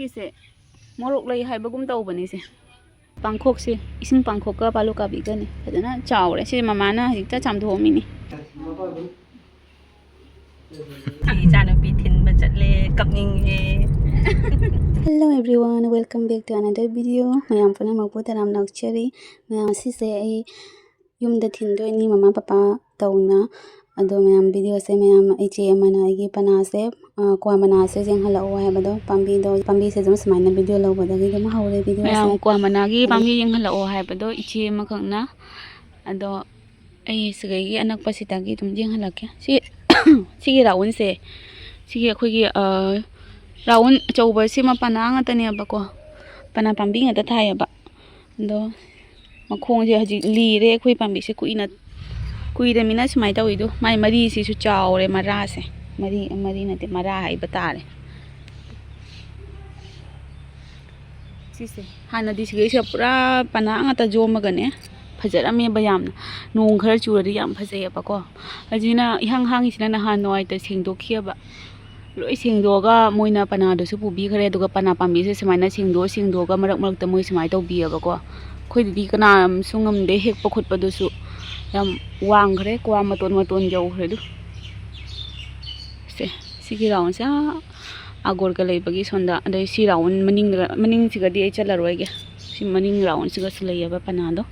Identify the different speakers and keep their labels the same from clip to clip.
Speaker 1: ꯁꯤꯒꯤꯁꯦ ꯃꯣꯔꯣꯛ ꯂꯩ ꯍꯥꯏꯕꯒꯨꯝ ꯇꯧꯕꯅꯤꯁꯦ ꯄꯥꯡꯈꯣꯛꯁꯦ ꯏꯁꯤꯡ ꯄꯥꯡꯈꯣꯛꯀ ꯄꯥꯂꯨ ꯀꯥꯕꯤꯒꯅꯤ ꯐꯖꯅ ꯆꯥꯎꯔꯦ ꯁꯤ ꯃꯃꯥꯅ ꯍꯧꯖꯤꯛꯇ ꯆꯥꯝꯊꯣꯛꯑꯝꯃꯤꯅꯤ
Speaker 2: ꯏꯆꯥꯅꯨꯄꯤ ꯊꯤꯟꯕ ꯆꯠꯂꯦ ꯀꯞꯅꯤꯡꯉꯦ.
Speaker 3: Hello everyone, welcome back to another video. Mayam punamagpu taram nakchari. Mayam sise ai yumda thindoini mama papa tauna. Ado mayam video se mayam iche amana aigi pana se kwa mana se jeng hala o haibado pambi se jom smaina video lo badagi dum haure video se
Speaker 1: mayam kwa mana gi pambi jeng hala o haibado iche makhangna ado ai sigagi anak pasitagi dum jeng hala kya si sigi raun se sigi akhoi gi raun chauba si ma pana nga tane ba ko pana pambi nga ta thai ba do makhong je haji li re akhoi pambi se kuida mina smai tawi do mai mari si su chaure mara se mari na te mara hai batare si se hana di sigi se pura pana nga ta joma gane fajarame ba yamna nong khar churadi yam phajai ba ko ajina ihang hang isina na hanoi ta singdokhiya ba loi singdoga moina pana do su pubi khare duga pana pambi se semaina singdoga marak ta moi semai tau bi ba ko khoi di kana sungam de hek pakhut pa do su yam wang khare kwa maton jau khare du se sigi raun sa agor ka lei bagi sonda adai si raun maning siga di chala roi ge si maning raun siga slai ba pana do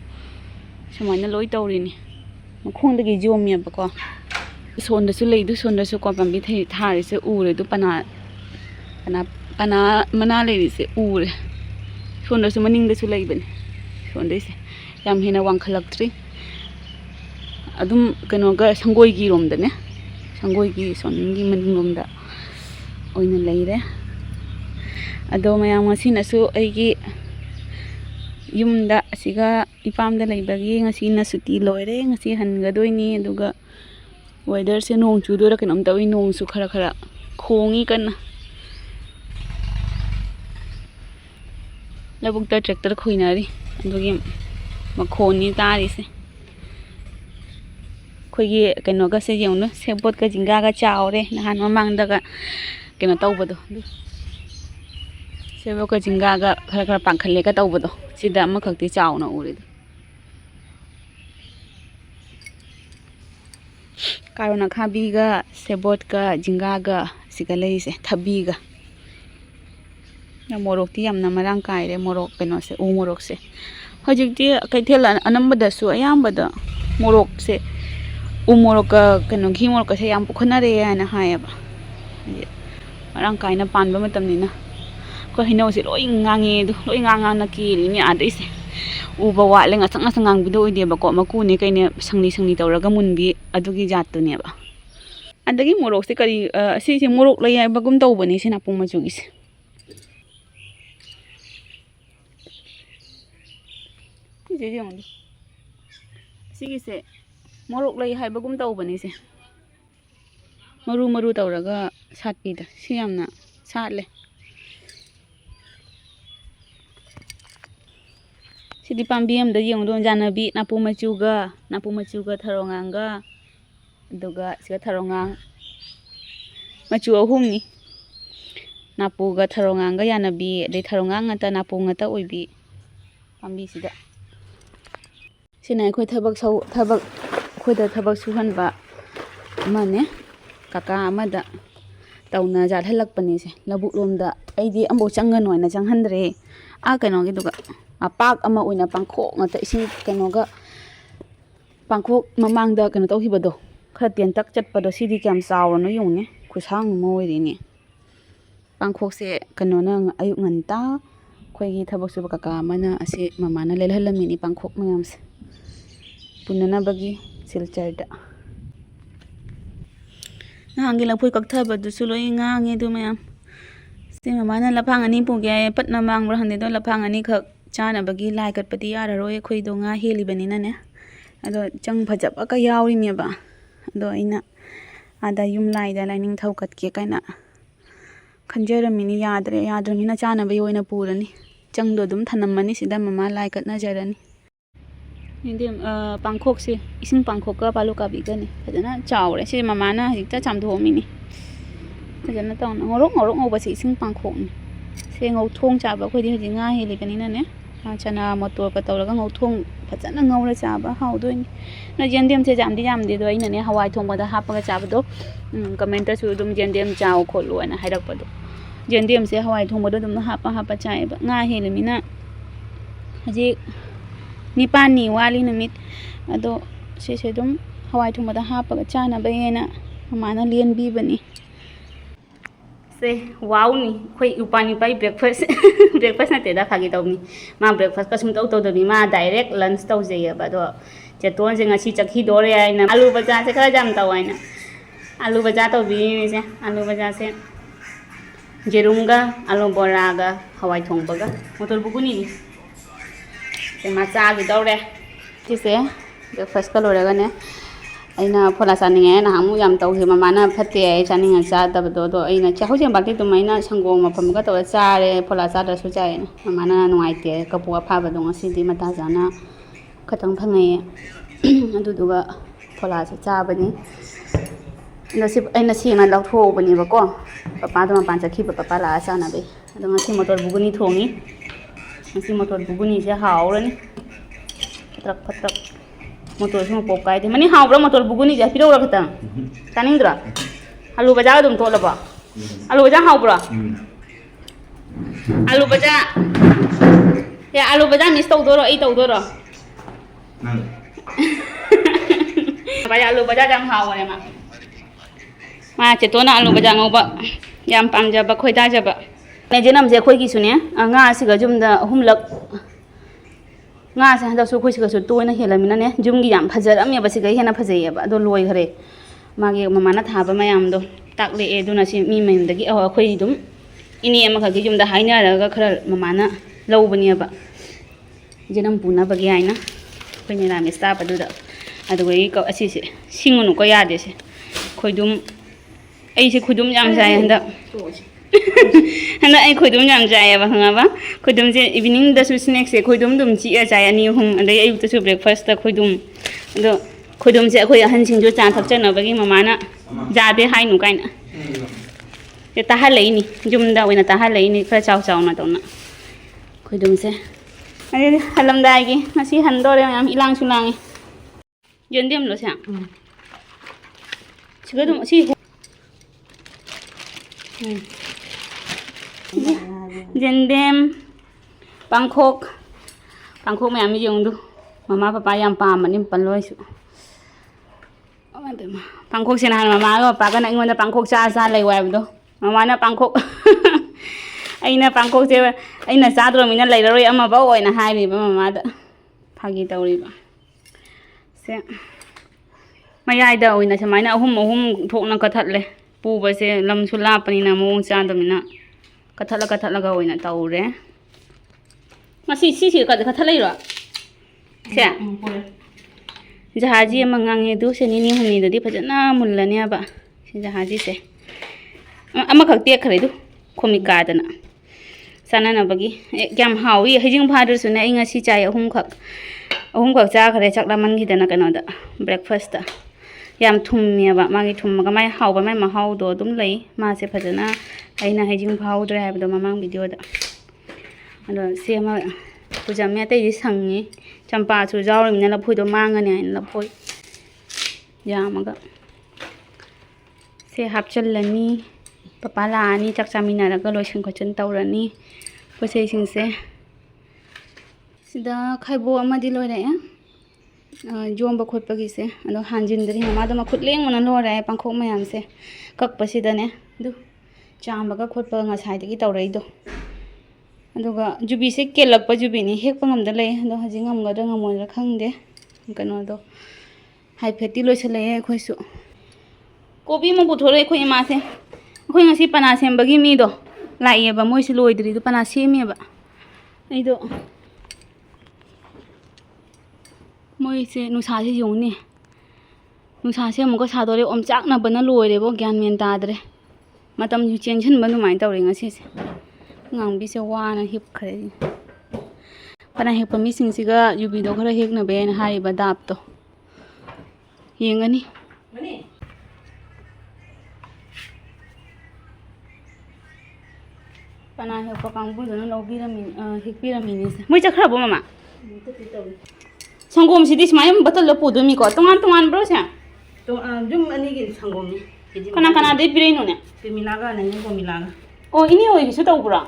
Speaker 1: semaina loi taurini makhong dagi jom ya ba ko sonda su lei du sonda su ko pambi thari se ure du pana mana lei se ure sonda su maning da su lei bane sonda se yam hena wang khalaktri adum kano ga sangoi gi rom da ne sangoi gi son gi maning rom da oina leire ado mayam ngasina su aigi yumda asiga ipam da leibagi ngasina suti loire ngasi hangadoini aduga weather se nong chudora kenom tawi nong su khara khongi kan labuk ta tractor khoinari adugi makhoni tari se khoigi keno ga se yongno sebot ka jinga ga chaure nahan mamang daga keno tawbado sebot ka jinga ga khara pangkhalle ka tawbado sida ma khakti chauna ure karona khabi ga sebot ga jinga ga sigalei se thabi ga na morok ti yamna marang kai re morok keno se u morok se hojikti kaithela anambada su ayambada morok se u morok ka keno ghi morok se yam pukhana re ana hayaba marang kai na panba matamni na ko hino se loi ngange du loi ngang na ki ni adai se uba wa lenga sangang bido ide ba ko maku ne kaine sangni tawraga munbi adugi jattu ne ba adagi morok se kari si morok lai ai bagum tawbani sina pung machu gi se je yong sigi se morok lai hai bagum tawbani se maru tawraga satpi da si yamna satle sidi pambi amda yong don janabi napu machuga tharonganga duga siga tharongang machu ahumni napu ga tharonganga yanabi de tharongang ngata napu ngata oibi pambi sida sinai khoi thabak khoida thabak suhanba mane kaka amada tauna jadhalakpani se labuk lomda aidi ambo changan oina changhandre a kano gi duga apak ama oina pangkhok ngata ising kano ga pangkhok mamangda kano tawhibado khara tiantak chatpado sidi kyam chawrano yongne khusang moiri ni pangkhok se kano na ayuk nganta khoigi thabak suba kaka mana ase mamana lelhalami ni pangkhok mayam se punana bagi silcharda na hangi lapoi kakthaba du suloi ngange du mayam se mamana laphang ani puge patna mangbra hande do laphang ani khak chana bagi lai kat pati yara roi khoi do nga heli bani na ne ado chang phajap ka yauri me ba ado ina ada yum lai da lining thau kat ke kaina khanjara mini yadrmina chana bai oina purani chang do dum thanam mani sida mama lai kat na jarani inde pangkhok se ising pangkhok ka palu ka bi gani fajana chaure se mama na hikta chamtho mini fajana taw ngorok ngobasi ising pangkhok ni ꯁꯦ ꯉꯧꯊꯣꯡ ꯆꯥꯕ ꯑꯩꯈꯣꯏꯗꯤ ꯍꯧꯖꯤꯛ ꯉꯥ ꯍꯦꯜꯂꯤꯕꯅꯤꯅꯅꯦ ꯆꯅꯥ ꯃꯣꯇꯣꯔꯒ ꯇꯧꯔꯒ ꯉꯧꯊꯣꯡ ꯐꯖꯅ ꯉꯧꯔ ꯆꯥꯕ ꯍꯥꯎꯗꯣꯏꯅꯤ ꯅꯣꯏ ꯌꯦꯟꯗꯦꯝꯁꯦ ꯌꯥꯝꯗꯦ ꯑꯗꯣ ꯑꯩꯅꯅꯦ ꯍꯋꯥꯏ ꯊꯣꯡꯕꯗ ꯍꯥꯞꯄꯒ ꯆꯥꯕꯗꯣ ꯀꯃꯦꯟꯇꯁꯨ ꯑꯗꯨꯝ ꯌꯦꯟꯗꯦꯝ ꯆꯥꯎ ꯈꯣꯠꯂꯨ ꯍꯥꯏꯅ ꯍꯥꯏꯔꯛꯄꯗꯣ ꯌꯦꯟꯗꯦꯝꯁꯦ ꯍꯋꯥꯏ ꯊꯣꯡꯕꯗ ꯑꯗꯨꯝ ꯍꯥꯞꯄ ꯆꯥꯏꯑꯕ ꯉꯥ ꯍꯦꯜꯂꯤꯃꯤꯅ ꯍꯧꯖꯤꯛ 9ꯅꯤ ꯋꯥꯠꯂꯤ ꯅꯨꯃꯤꯠ ꯑꯗꯣ ꯁꯤꯁꯦ ꯑꯗꯨꯝ ꯍꯋꯥꯏ ꯊꯣꯡꯕꯗ ꯍꯥꯞꯄꯒ ꯆꯥꯅꯕꯅꯦꯅ ꯃꯃꯥꯅ ꯂꯦꯟꯕꯤꯕꯅꯤ ꯁꯦ ꯋꯥꯎꯅꯤ ꯑꯩꯈꯣꯏ ꯏꯄꯥ ꯕ꯭ꯔꯦꯛꯐꯥꯁ ꯅꯠꯇꯦꯗ ꯐꯥꯒꯤ ꯇꯧꯅꯤ ꯃꯥ ꯕ꯭ꯔꯦꯛꯐꯥꯁꯀ ꯁꯨꯡꯇꯧ ꯇꯧꯗꯕꯤ ꯃꯥ ꯗꯥꯏꯔꯦꯛ ꯂꯟꯁ ꯇꯧꯖꯩꯑꯕ ꯑꯗꯣ ꯆꯦꯇꯣꯟꯁꯦ ꯉꯁꯤ ꯆꯠꯈꯤꯗꯣꯔꯦ ꯍꯥꯏꯅ ꯑꯂꯨ ꯕꯖꯥꯔꯁꯦ ꯈꯔ ꯌꯥꯝ ꯇꯧ ꯍꯥꯏꯅ ꯑꯂꯨ ꯕꯖꯥꯔ ꯇꯧꯕꯤꯔꯤꯅꯤꯁꯦ ꯑꯂꯨ ꯕꯖꯥꯔꯁꯦ ꯌꯦꯔꯨꯝꯒ ꯑꯂꯨ ꯕꯣꯔꯥꯒ ꯍꯋꯥꯏ ꯊꯣꯡꯕꯒ ꯃꯣꯇꯣꯔ ꯕꯨꯒꯨꯅꯤꯅꯤ ꯁꯦ ꯃꯥ ꯆꯥꯈꯤꯗꯧꯔꯦ ꯁꯤꯁꯦ ꯕ꯭ꯔꯦꯛꯐꯥꯁꯀ ꯂꯣꯏꯔꯒꯅꯦ ꯑꯩꯅ ꯐꯣꯂꯥ ꯆꯥꯅꯤꯡꯉꯦ ꯅꯍꯥꯟꯃꯨꯛ ꯌꯥꯝ ꯇꯧꯈꯤ ꯃꯃꯥꯅ ꯐꯠꯇꯦ ꯑꯩ ꯆꯥꯅꯤꯡꯉ ꯆꯥꯗꯕꯗꯣ ꯑꯗꯣ ꯑꯩꯅ ꯆꯥꯛꯍꯧ ꯆꯦꯡꯄꯥꯛꯇꯤ ꯑꯗꯨꯝ ꯑꯩꯅ ꯁꯪꯒꯣꯝ ꯃꯐꯝꯒ ꯇꯧꯔ ꯆꯥꯔꯦ ꯐꯣꯂꯥ ꯆꯥꯗ꯭ꯔꯁꯨ ꯆꯥꯏꯌꯦꯅ ꯃꯃꯥꯅ ꯅꯨꯡꯉꯥꯏꯇꯦ ꯀꯕꯣꯛ ꯑꯐꯥꯕꯗꯣ ꯉꯁꯤꯗꯤ ꯃꯇꯥ ꯆꯥꯅ ꯈꯇꯪ ꯐꯪꯉꯛꯑꯦ ꯑꯗꯨꯗꯨꯒ ꯐꯣꯂꯥꯁꯦ ꯆꯥꯕꯅꯤ ꯑꯗꯣ ꯑꯩꯅ ꯁꯦꯡꯅ ꯂꯧꯊꯣꯛꯎꯕꯅꯦꯕꯀꯣ ꯄꯄꯥꯗꯣ ꯃꯄꯥꯟ ꯆꯠꯈꯤꯕ ꯄꯄꯥ ꯂꯥꯛꯑ ꯆꯥꯅꯕꯩ ꯑꯗꯣ ꯉꯁꯤ ꯃꯣꯇꯣꯔ ꯕꯨꯒꯨꯅꯤ ꯊꯣꯡꯉꯤ ꯉꯁꯤ ꯃꯣꯇꯣꯔ ꯕꯨꯒꯨꯅꯤꯁꯦ ꯍꯥꯎꯔꯅꯤ ꯐꯠꯇ꯭ꯔꯛ ꯃꯣꯇꯣꯔꯁꯨ ꯃꯄꯣꯞ ꯀꯥꯏꯗꯦ ꯃꯅꯤ ꯍꯥꯎꯕ꯭ꯔꯥ ꯃꯣꯇꯣꯔ ꯕꯨꯒꯨꯅꯤꯁꯦ ꯍꯥꯏꯄꯤꯔꯛꯎꯔꯥ ꯈꯤꯇꯪ ꯆꯥꯅꯤꯡꯗ꯭ꯔꯣ ꯑꯂꯨ ꯕꯖꯥꯔ ꯑꯗꯨꯝ ꯇꯣꯠꯂꯕꯣ ꯑꯂꯨ ꯕꯖꯥꯔ ꯍꯥꯎꯕ꯭ꯔꯣ ꯑꯂꯨ ꯕꯖꯥꯔ ꯑꯂꯨ ꯕꯖꯥꯔ ꯃꯤꯁ ꯇꯧꯗꯣꯏꯔꯣ ꯑꯩ ꯇꯧꯗꯣꯏꯔꯣ ꯑꯂꯨ ꯕꯖꯥꯔ ꯌꯥꯝ ꯍꯥꯎꯕꯅꯦ ꯃꯥ ꯆꯦꯇꯣꯅ ꯑꯂꯨ ꯕꯖꯥꯔ ꯉꯧꯕ ꯌꯥꯝ ꯄꯥꯝꯖꯕ ꯈꯣꯏꯗꯥꯖꯕ ꯅꯦꯖꯦꯅꯝꯁꯦ ꯑꯩꯈꯣꯏꯒꯤꯁꯨꯅꯦ ꯉꯥꯁꯤꯒ ꯌꯨꯝꯗ 3ꯂꯛ ꯉꯥꯁꯦ ꯍꯟꯗꯛꯁꯨ ꯑꯩꯈꯣꯏꯁꯤꯒꯁꯨ ꯇꯣꯏꯅ ꯍꯦꯜꯂꯃꯤꯅꯅꯦ ꯌꯨꯝꯒꯤ ꯌꯥꯝ ꯐꯖꯔꯝꯃꯦꯕ ꯁꯤꯒꯩ ꯍꯦꯟꯅ ꯐꯖꯩꯑꯕ ꯑꯗꯣ ꯂꯣꯏꯈ꯭ꯔꯦ ꯃꯥꯒꯤ ꯃꯃꯥꯅ ꯊꯥꯕ ꯃꯌꯥꯝꯗꯣ ꯇꯥꯛꯂꯛꯑꯦ ꯑꯗꯨꯅ ꯁꯤ ꯃꯤ ꯃꯌꯨꯝꯗꯒꯤ ꯑꯩꯈꯣꯏ ꯑꯗꯨꯝ ꯏꯅꯦ ꯑꯃꯈꯛꯀꯤ ꯌꯨꯝꯗ ꯍꯥꯏꯅꯔꯒ ꯈꯔ ꯃꯃꯥꯅ ꯂꯧꯕꯅꯦꯕ ꯖꯦꯅꯝ ꯄꯨꯅꯕꯒꯤ ꯍꯥꯏꯅ ꯑꯩꯈꯣꯏ ꯃꯦꯔꯥꯃꯦꯁ ꯇꯥꯕꯗꯨꯗ ꯑꯗꯨꯒꯤ ꯑꯁꯤꯁꯦ ꯁꯤꯡꯉꯨꯅꯨꯀꯣ ꯌꯥꯗꯦꯁꯦ ꯈꯣꯏꯗꯨꯝ ꯑꯩꯁꯦ ꯈꯣꯏꯗꯨꯝ ꯌꯥꯝ ꯆꯥꯏ ꯍꯟꯗꯛ ꯑꯩ ꯈꯣꯏꯗꯨꯝ ꯌꯥꯝ ꯆꯥꯏꯑꯕ ꯈꯪꯉꯕ ꯈꯣꯏꯗꯨꯝꯁꯦ ꯏꯚꯤꯅꯤꯡꯗꯁꯨ ꯁ꯭ꯅꯦꯛꯁꯦ ꯈꯣꯏꯗꯨꯝ ꯑꯗꯨꯝ ꯆꯤꯛꯑ ꯆꯥꯏ 2-3 ꯑꯗꯩ ꯑꯌꯨꯛꯇꯁꯨ ꯕ꯭ꯔꯦꯛꯐꯥꯁꯇ ꯈꯣꯏꯗꯨꯝ ꯑꯗꯣ ꯈꯣꯏꯗꯨꯝꯁꯦ ꯑꯩꯈꯣꯏ ꯑꯍꯟꯁꯤꯡꯁꯨ ꯆꯥ ꯊꯛꯆꯅꯕꯒꯤ ꯃꯃꯥꯅ ꯌꯥꯗꯦ ꯍꯥꯏꯅꯨ ꯀꯥꯏꯅ ꯇꯥꯍꯜꯂꯛꯏꯅꯤ ꯌꯨꯝꯗ ꯑꯣꯏꯅ ꯇꯥꯍꯜꯂꯛꯏꯅꯤ ꯈꯔ ꯆꯥꯎꯅ ꯇꯧꯅ ꯈꯣꯏꯗꯨꯝꯁꯦ ꯑꯗꯩ ꯍꯜꯂꯝꯗꯥꯏꯒꯤ ꯉꯁꯤ ꯍꯟꯗꯣꯔꯦ ꯃꯌꯥꯝ ꯏꯂꯥꯡꯁꯨ ꯂꯥꯡꯉꯤ ꯌꯦꯟꯗꯦꯝꯂꯣ ꯁꯦ siga dum si jendem pangkhok mayam yung du mama papa yam pamani panloisu pangkhok sina han mama ga papa ga na ingon da pangkhok cha lai wai do mama na pangkhok aina pangkhok je aina cha dro mina lai roi ama ba oina hai ri ba mama da phagi tawri ba se mayai da oina samaina ahum thokna kathatle pubase lamsu lapani na mong cha damina kathala ga oina tawre masi si ka kathalai ro se jahaji mangange du se ni humni da di phajana mullani aba si jahaji se ama khak te khare du khomika dana sana na bagi kyam hawi hijing phadur su na inga si chai ahum khak cha khare chaklaman gi dana kana da breakfast da yam thummiaba magi thummaga mai hawba mai mahau do dum lei ma se phajana aina hijing phawdre habdo mamang video da ado sema pujamya te di sangi champa chu jawrim na laphoi do mangani aina laphoi yamaga se hapchallani papa la ani chak chamina raga loisin khochan tawrani posei singse sida khaibo amadi loire jomba khotpagi se ado hanjindri mama do makhut leng mana lore pangkhok mayam se kakpasidane du chambaga khotpa ngasai dagi tawrai do aduga jubi se kelakpa jubi ni hekpa ngamda lei ado haji ngamgadra ngamodra khangde kano do hai pheti loisale khoisu kobi mo buthore khoi ma se khoi ngasi pana sembagi mi do laieba moisi loidri do pana semeba ai do moise nusa se yongni nusa se amuka sadore omchakna bana loire bo gyan men tadre matam ju chenchen banu mai tawre ngasi se ngangbi se wana hip khare pana hep mi sing siga yubi do khara hekna be na hari ba dap to yengani kana hekpa kangbudu no lobirami hekpirami ni moi chakhrabo mama sangom sidi smayam batal lo pudumi ko tongan bro sa
Speaker 2: to jum ani gi sangom ni
Speaker 1: kana de pireno ne
Speaker 2: pemilaga na ni ko milaga
Speaker 1: oh ini oi bisu tau bra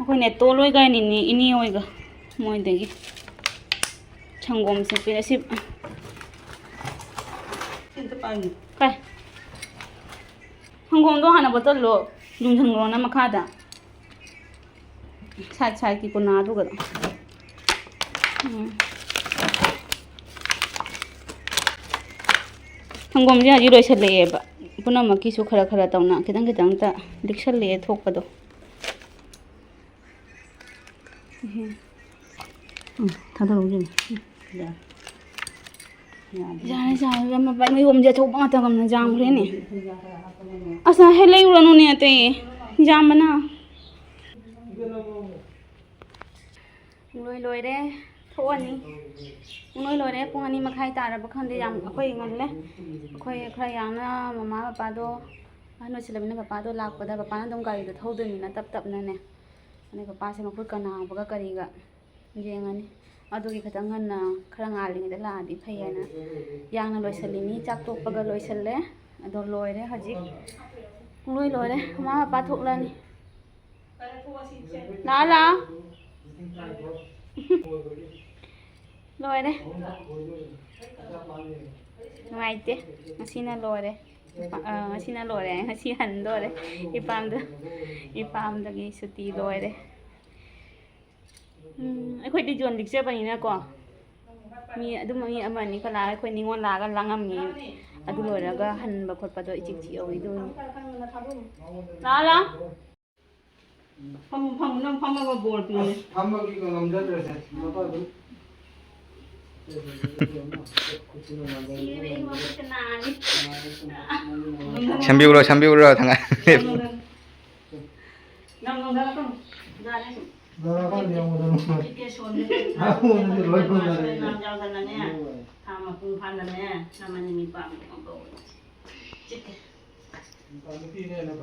Speaker 1: ko ne to loi ga ni ini oi ga moi de gi sangom se pira si
Speaker 2: sinta pani
Speaker 1: kai sangom do hana batal lo jung sangom na makada sai ki ko na du ga संगोम जी हजी लोसलेब पुनमकी खरा खरा तौना खितंग खितंग ता लिखसले थोकपदो थादरोगे जाने जाने म by मे ओम जे थोक माता गम न जामरे ने असा हेले उरनु ने ते जामना लोइरे थोनी उनोई लोइरे पुंग 2 मखाई तारब खंदे याम अखोय ngले अखोय खरा याना ममा पापा दो अनो सिलबिना पापा दो लाकपदा पापा ना दम गाड़ी दो थौदनिना तप तप ने अने पापा से मखुत कना बगा करीगा जेंगनी अदुगी खतंग न खरा ngalingde लादी फैयाना यांगना लोइसलिनी चाक तोपगा लोइसले अदो लोइरे हजि लोइ लोइरे ममा पापा थोकलानी ला लोइरे नुआइते मसिना लोइरे मसिना लोइरे मसि हंदोरे इपामदगी सुती लोइरे अखोइदि जोन दिक्से बनिना को मी अदुम मी अमनि खला अखोइ निंगोन लागा लांगमनि अदु लोइरगा हनबा खोटपदो इचिकची ओइदो ला
Speaker 2: फम नम फमगा बोल पिने
Speaker 4: फमगी को नमजद्रसे मपा दु
Speaker 5: 참비우러 당아
Speaker 4: 나라가 영어로
Speaker 2: 이게 손에
Speaker 4: 오늘 로이 본다네
Speaker 2: 남자가네 다마 공판다네 나만님이 밤 먹고 찍게
Speaker 4: 밤피네 나 봐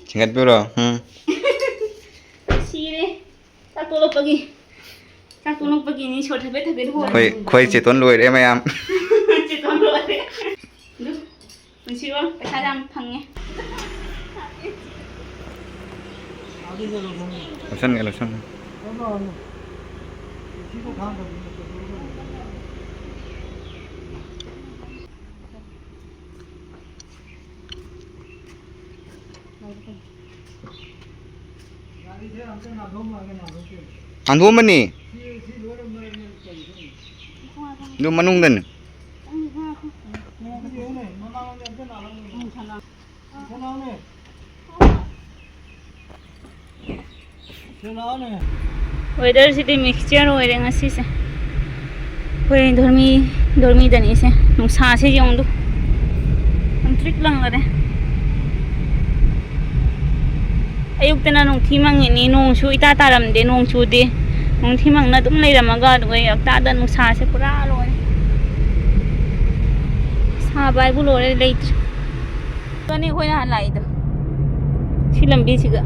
Speaker 5: 징갓비우러
Speaker 1: 시래 딱 돌lokpagi ni chot thabe ho
Speaker 5: khoi cheton loire mayam
Speaker 1: cheton loire du munsiro paisa jam phange
Speaker 5: lotion Andu mani du manung dan weather city mixture oire ngasi se koi dormi dani se nungsa se jong du trick lang lare ayuk tena nong thimang ni nong chu ita taram de nong chu de nong thimang na dum leiramaga doi akta da nong sa se pura loi sa bai bu loi leit tani hoi na lai do silambi siga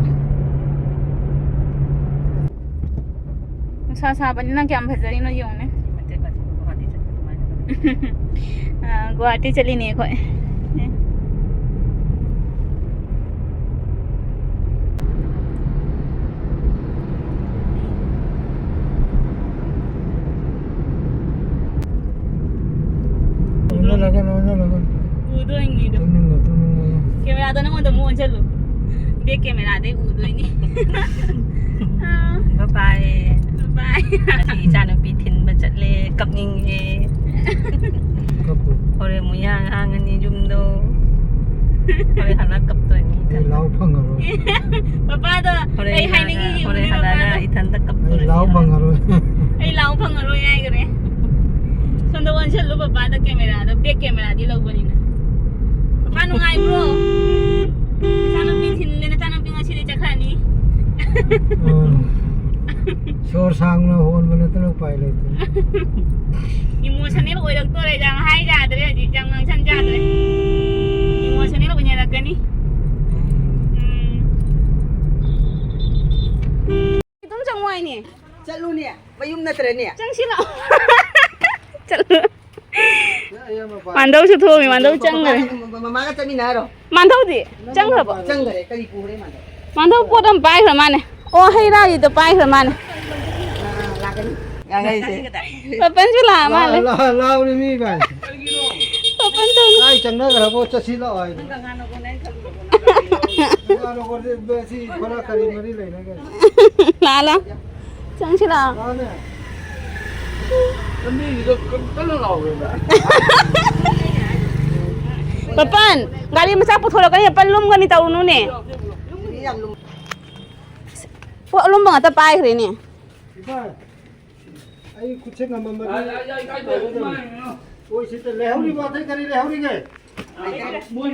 Speaker 5: sa sa bani na kyam bhajari no yong ne Guwahati chali ne khoi udo ini do kamera to nang mo chalu be kamera de udo ini bye
Speaker 2: Ati chana pi thin ba chatle kapning e ore muyang angani jumdo Hore hana kap to ni.
Speaker 4: lao phang rồi
Speaker 5: papa da ai hai ni gi
Speaker 2: hore hana na ithan da kap to.
Speaker 4: lao phang rồi
Speaker 5: ai lao phang ro yai gare sonda wan chal lo papa da camera da back camera di lo bani na papa nu ngai bro sana pin thin le na sana pin asi le chakha ni
Speaker 4: shor sang na hon bana to pai le
Speaker 5: emotional oi rak to re jang hai ja dre ji jang nang chan ja dre emotional oi nya rak ni tum chang wai ni
Speaker 2: Chalu ni. Mayum na tre ni.
Speaker 5: chang si la chal mandau su thu mi mandau chang gare
Speaker 2: Mama ka chami na ro.
Speaker 5: mandau di chang ra ba
Speaker 2: Chang gare kali pure man.
Speaker 5: mandau po dam pai khra mane o hai ra ji to pai khra mane
Speaker 2: La ka ni. Nga ngai se.
Speaker 5: papan chu la mane
Speaker 4: lao ni mi bai
Speaker 5: papan to
Speaker 4: ai chang na ga bo cha si la ai
Speaker 2: Nga no ko nai kham ko.
Speaker 4: ga no ko de be si phara kari mari le na ga
Speaker 5: la la chang si la
Speaker 4: la ne ni ni ko lo lao rồi
Speaker 5: papan gari macha pu thora ka pan lum ga ni tau nu ne
Speaker 2: Ni yam lum.
Speaker 5: po lum ba ta pai khre ni
Speaker 4: ai कुछ ngam ma oi si te lehau ni ba thai kari lehau ni ge
Speaker 5: moi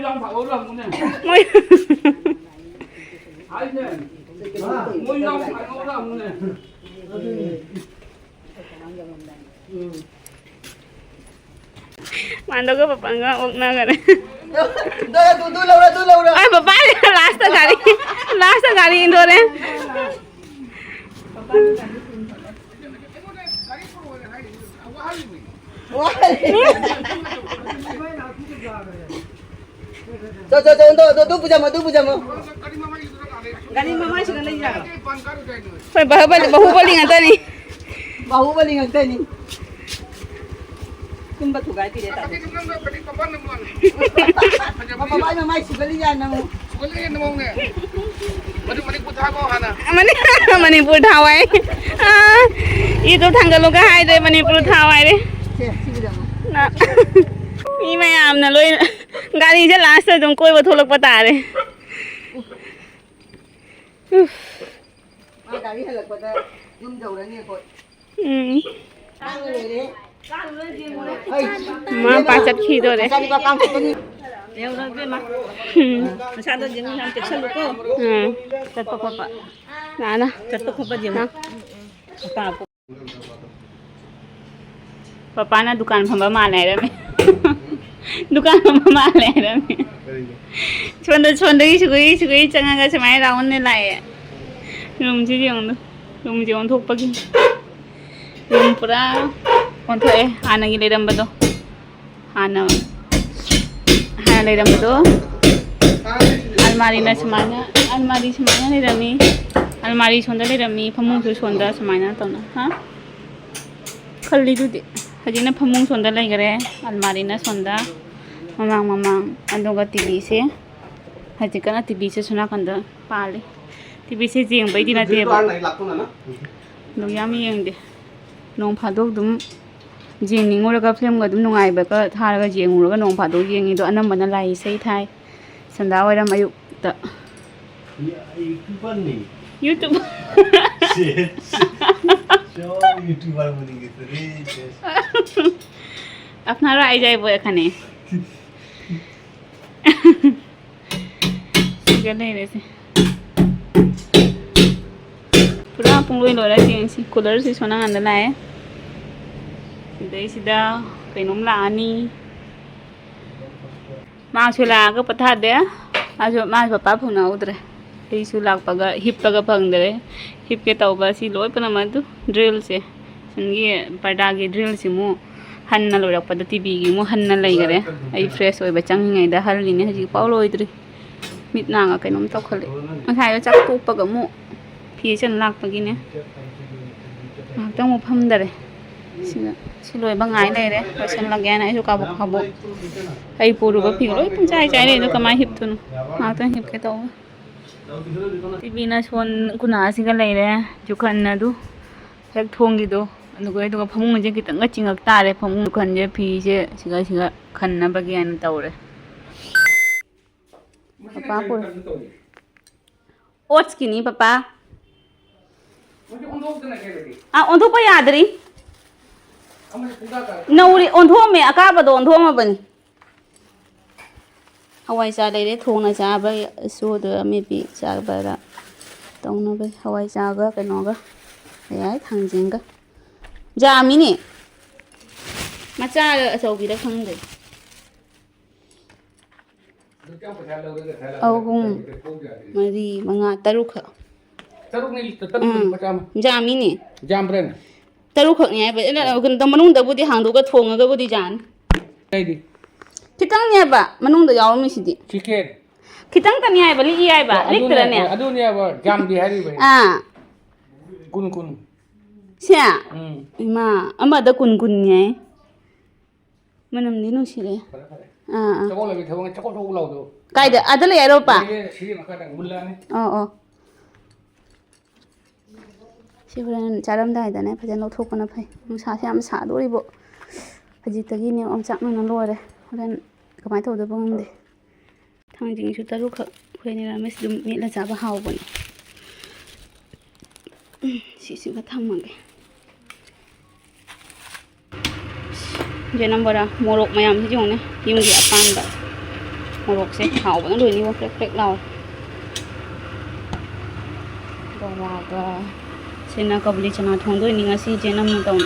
Speaker 5: mando ga papan ga ok na gare
Speaker 2: Du lau ra.
Speaker 5: ai papa last gari indo re
Speaker 2: Du puja mo. Gani mama sila lai ja.
Speaker 5: Hoy bahubali ngata ni
Speaker 2: Bahubali ngagta ni. Kumba tu gai ti de ta. Papa mama sugali ja na mo.
Speaker 5: Manipur thawai i to thangalo ga hai de Manipur thawai re
Speaker 2: Se sibida mo.
Speaker 5: na mi mayam na loi gari je last ta jong koi ba tholak pa ta re
Speaker 2: Ma gari halak pa ta yum jau ra ni ko. Kang le re.
Speaker 5: ma pa chat khi do re
Speaker 2: Sa ni pa kang ko ni. Leo ra be ma. Sa do jeng nam tek salu ko. Tat pa pa.
Speaker 5: na
Speaker 2: Tat pa pa jeng. Pa ko.
Speaker 5: papa na dukan phamba ma lai re me dukan phamba ma lai re me chonda sugui changa ga samai raun ne lai room ji jong thok pa gi room pura on thoe ana gi leiram bado ana leiram bado almari semana leirami almari sonda leirami phamung su sonda samana tawna ha khalli du de hajina phamung sonda laigare almari na sonda mamang adoga tv se hajikana tv se suna kanda pali tv se jeng bai dina de ba no yam yeng de nong phadok dum jeng ningora film ga dum nungai ba ka tharaga jeng ura ga nong phadok jeng do anambana lai sei thai sanda wairam ayuk ta YouTube
Speaker 6: YouTuber bani gitu रे
Speaker 5: अपना राय जाए वो खाने गले वैसे पूरा पुंगलोई लोरा चेंसी colour से सोना अंदर लाए सीधा पेनोम लानी माँ चुला का पता दे आज माँ पापा पुंगना उधर ऐसु lakpaga hippaga phangdare hipke tawba si loi pana madu drill se sangi pada gi drill si mu hanna lorak pada tv gi mu hanna laigare ai fresh oi ba changngai da halni ne haji pauloi dri mitna nga kainom taw khale anthai yo chak tu paga mu phi chan lakpagi ne tang mu phamdare si loi ba ngai lai re person lagya na ai ka bo ai puru ba phi loi pun chai re no kamai hip tu ma ta hip ke taw TV na son kuna siga leire jukan na du hek thongi do anugo do phamung je kitang ga chingak tare phamung khan je phi je siga khan na bagyan tawre Papa pul. Oats kini papa. Untuk apa ya dari? Nauri untuk me akaba do untuk apa bani? Hawai sa dai thong na sa ba su de maybe sa ba da. Tong na ba hawai sa ga ka no ga. Ai thang jing ga. Jami ni. Macha achau bi da khang de. Ahum mari manga taruk.
Speaker 7: Taruk ni macam
Speaker 5: Jami ni.
Speaker 7: jam brand.
Speaker 5: Taruk ni ai ba ina kan ta manung da budi hang do ga thong ga budi jan.
Speaker 7: Ini
Speaker 5: Kitang ni ba manung da yaw mi sidi.
Speaker 7: chicken.
Speaker 5: Kitang ta ni ai ba li ai ba lik tra ni.
Speaker 7: Aduh ni apa jam di hari ini. Kun kun.
Speaker 5: Sia. Ima ama da kun kun ni ai. Manam ni no sire.
Speaker 7: Cakap lagi thawang cakap thau lau tu.
Speaker 5: Kai da adale ai ro pa.
Speaker 7: Sini maka dah gula ni.
Speaker 5: Oh. Si horan charam dai da ne phajan lo thok na phai. Nusa se am sa do ri bo. Phaji tagi ne am chak na lo re. Horan kamai thau da bang de. Thang jing su taru kha khoi ni ra mes dum mi la cha ba haw bon. Si ka tham mang ge. Je number morok mayam si jong ne. Yung di apan ba. Morok se haw ba do ni wo flek lau. Baraga sena kabli chana thong do ni ngasi jenam na taw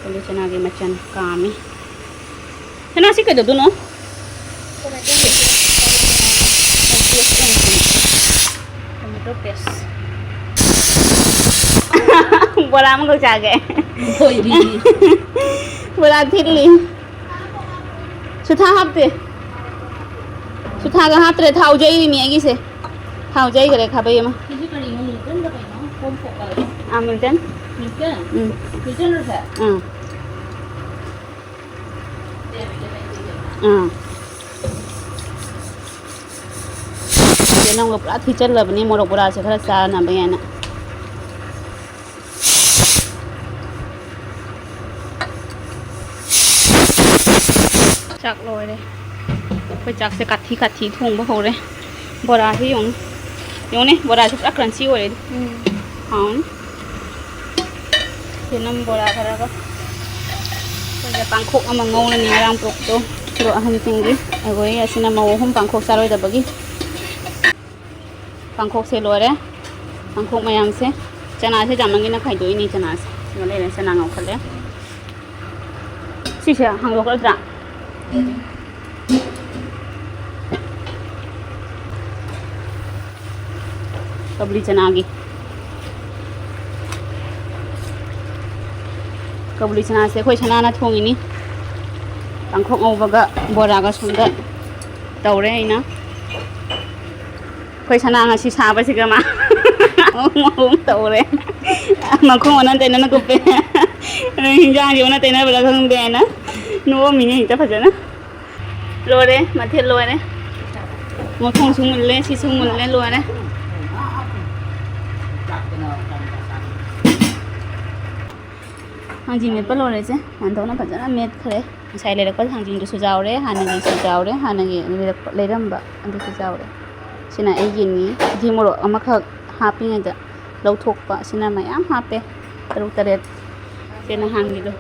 Speaker 5: kabli chana ge machan kami sena si ka do no tomato paste bola mang ko cha ge
Speaker 2: Thôi đi.
Speaker 5: bola thili sutha hapte sutha ga hatre thau jai ni agi se thau jai gare khabai ma
Speaker 2: Cái gì cái mình cần phải nó không phụ cái
Speaker 5: Milton
Speaker 2: mình cần rồi phải.
Speaker 5: Jadi nong gak pernah teacher lah, bini morok pura sekarang saya nambah anak. Cak loy deh, pecak sekati thung bah hore, bora sih yung nih bora sih pernah crunchy hore, Jenam bora karaga. Jadi pangkok amang ngau ni orang prok tu, kiro aham tinggi. Aku ini asina mau pangkok saroy dah bagi. Pangkok se loy deh, pangkok mayam se. Chana se jamang ini khai doi ni chana se. Mulai dari chana ngau khale. Sih sih, hang lokal dah. Kabli chana lagi. Kabli chana se khoi chana na thong ini. Pangkok ngau baga bora ga sunda. Taure ina. Khoi chana ngasi saba sih kama. Ngau taure. Makong anan tena na kupe. Hinjang dia na tena belakang dia na. Nuo mini kita phajana. Lore mathel lore. Ngo thong sung mun le si sung mun le lore. Hàng gì mệt bắt lô đấy chứ, hoàn toàn nó phải rất là mệt thế. Sai lấy được có hàng gì được sưu giàu đấy, hàng này sưu giàu đấy, hàng này lấy đâm bạ, anh được sưu giàu đấy. Xin là cái gì nhỉ? Gì mà rồi mà khắc happy ngay đó, lâu thuộc bạ, xin là mày ám happy, tao tao đẹp, xin là hàng gì đó.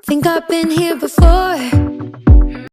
Speaker 8: Think I've been here before.